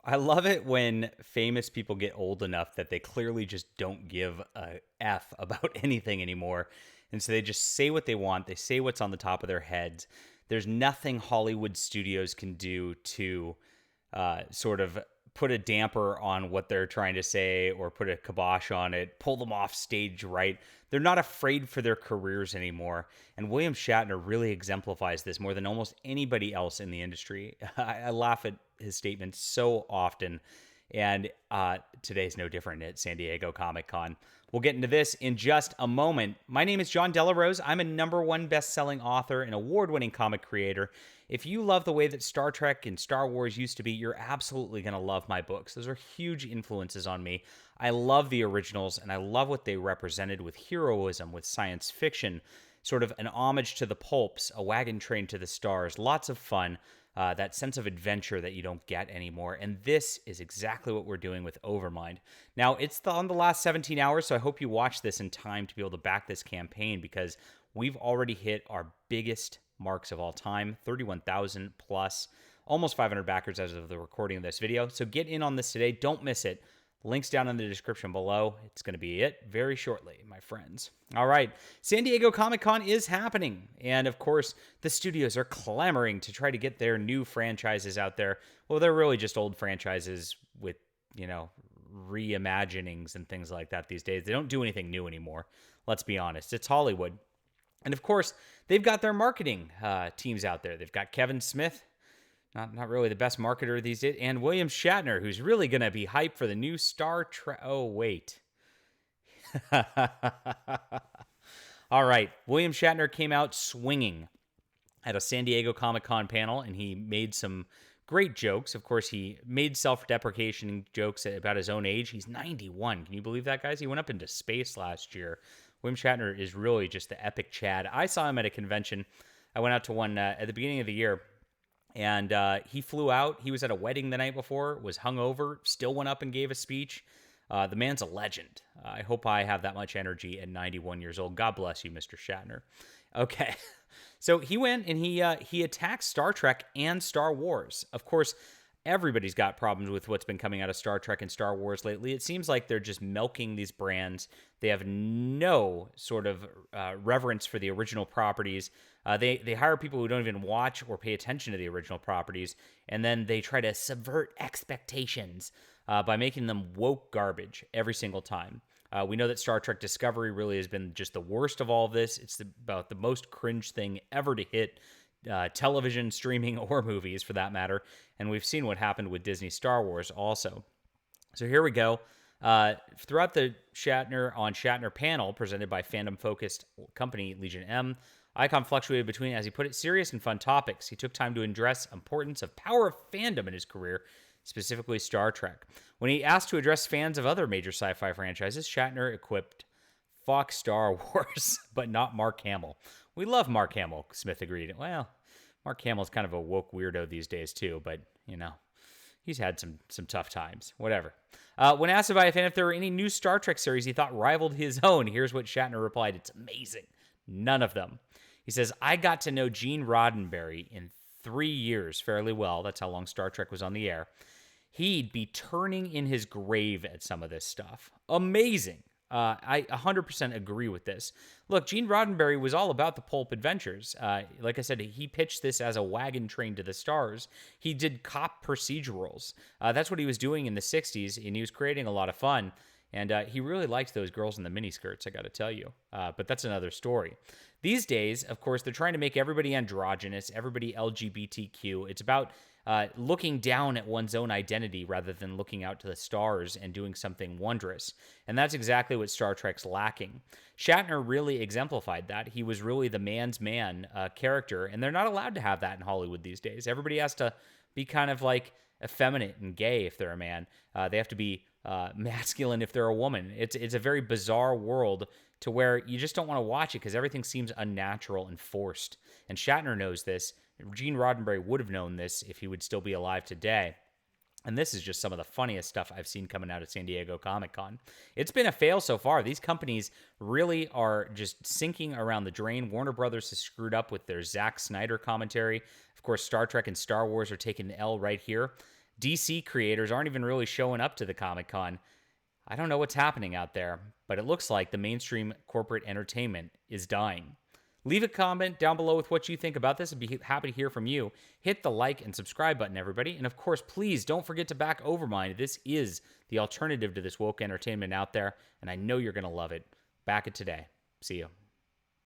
I love it when famous people get old enough that they clearly just don't give a F about anything anymore. And so they just say what they want. They say what's on the top of their heads. There's nothing Hollywood studios can do to sort of put a damper on what they're trying to say or put a kibosh on it, pull them off stage right. They're not afraid for their careers anymore. And William Shatner really exemplifies this more than almost anybody else in the industry. I laugh at his statements so often. And today's no different at San Diego Comic-Con. We'll get into this in just a moment. My name is John Delarose. I'm a #1 best-selling author and award-winning comic creator. If you love the way that Star Trek and Star Wars used to be, you're absolutely going to love my books. Those are huge influences on me. I love the originals, and I love what they represented with heroism, with science fiction, sort of an homage to the pulps, a wagon train to the stars, lots of fun. That sense of adventure that you don't get anymore. And this is exactly what we're doing with Overmind. Now, it's on the last 17 hours, so I hope you watch this in time to be able to back this campaign because we've already hit our biggest marks of all time, 31,000 plus, almost 500 backers as of the recording of this video. So get in on this today. Don't miss it. Links down in the description below. It's going to be it very shortly, my friends. All right, San Diego Comic-Con is happening. And of course, the studios are clamoring to try to get their new franchises out there. Well, they're really just old franchises with, reimaginings and things like that these days. They don't do anything new anymore. Let's be honest. It's Hollywood. And of course, they've got their marketing teams out there. They've got Kevin Smith, not really the best marketer these days, and William Shatner, who's really going to be hyped for the new Star Trek. Oh, wait. All right. William Shatner came out swinging at a San Diego Comic-Con panel, and he made some great jokes. Of course, he made self-deprecation jokes about his own age. He's 91. Can you believe that, guys? He went up into space last year. William Shatner is really just the epic Chad. I saw him at a convention. I went out to one at the beginning of the year. And he flew out. He was at a wedding the night before, was hungover, still went up and gave a speech. The man's a legend. I hope I have that much energy at 91 years old. God bless you, Mr. Shatner. Okay. So he went and he attacked Star Trek and Star Wars. Of course, everybody's got problems with what's been coming out of Star Trek and Star Wars lately. It seems like they're just milking these brands. They have no sort of reverence for the original properties. They hire people who don't even watch or pay attention to the original properties, and then they try to subvert expectations by making them woke garbage every single time. We know that Star Trek Discovery really has been just the worst of all of this. It's about the most cringe thing ever to hit television, streaming, or movies for that matter. And we've seen what happened with Disney Star Wars also. So here we go. Throughout the Shatner on Shatner panel presented by fandom-focused company Legion M, Icon fluctuated between, as he put it, serious and fun topics. He took time to address importance of power of fandom in his career, specifically Star Trek. When he asked to address fans of other major sci-fi franchises, Shatner equipped Fox Star Wars, but not Mark Hamill. We love Mark Hamill, Smith agreed. Well, Mark Hamill's kind of a woke weirdo these days too, but, he's had some tough times. Whatever. When asked by a fan if there were any new Star Trek series he thought rivaled his own, here's what Shatner replied. It's amazing. None of them. He says, I got to know Gene Roddenberry in 3 years fairly well. That's how long Star Trek was on the air. He'd be turning in his grave at some of this stuff. Amazing. I 100% agree with this. Look, Gene Roddenberry was all about the pulp adventures. Like I said, he pitched this as a wagon train to the stars. He did cop procedurals. That's what he was doing in the 60s, and he was creating a lot of fun. And he really liked those girls in the miniskirts, I got to tell you. But that's another story. These days, of course, they're trying to make everybody androgynous, everybody LGBTQ. It's about looking down at one's own identity rather than looking out to the stars and doing something wondrous. And that's exactly what Star Trek's lacking. Shatner really exemplified that. He was really the man's man character, and they're not allowed to have that in Hollywood these days. Everybody has to be kind of like effeminate and gay if they're a man. They have to be masculine if they're a woman. It's a very bizarre world to where you just don't want to watch it because everything seems unnatural and forced. And Shatner knows this. Gene Roddenberry would have known this if he would still be alive today. And this is just some of the funniest stuff I've seen coming out of San Diego Comic-Con. It's been a fail so far. These companies really are just sinking around the drain. Warner Brothers has screwed up with their Zack Snyder commentary. Of course, Star Trek and Star Wars are taking the L right here. DC creators aren't even really showing up to the Comic-Con. I don't know what's happening out there, but it looks like the mainstream corporate entertainment is dying. Leave a comment down below with what you think about this. I'd be happy to hear from you. Hit the like and subscribe button, everybody. And of course, please don't forget to back Overmind. This is the alternative to this woke entertainment out there, and I know you're going to love it. Back it today. See you.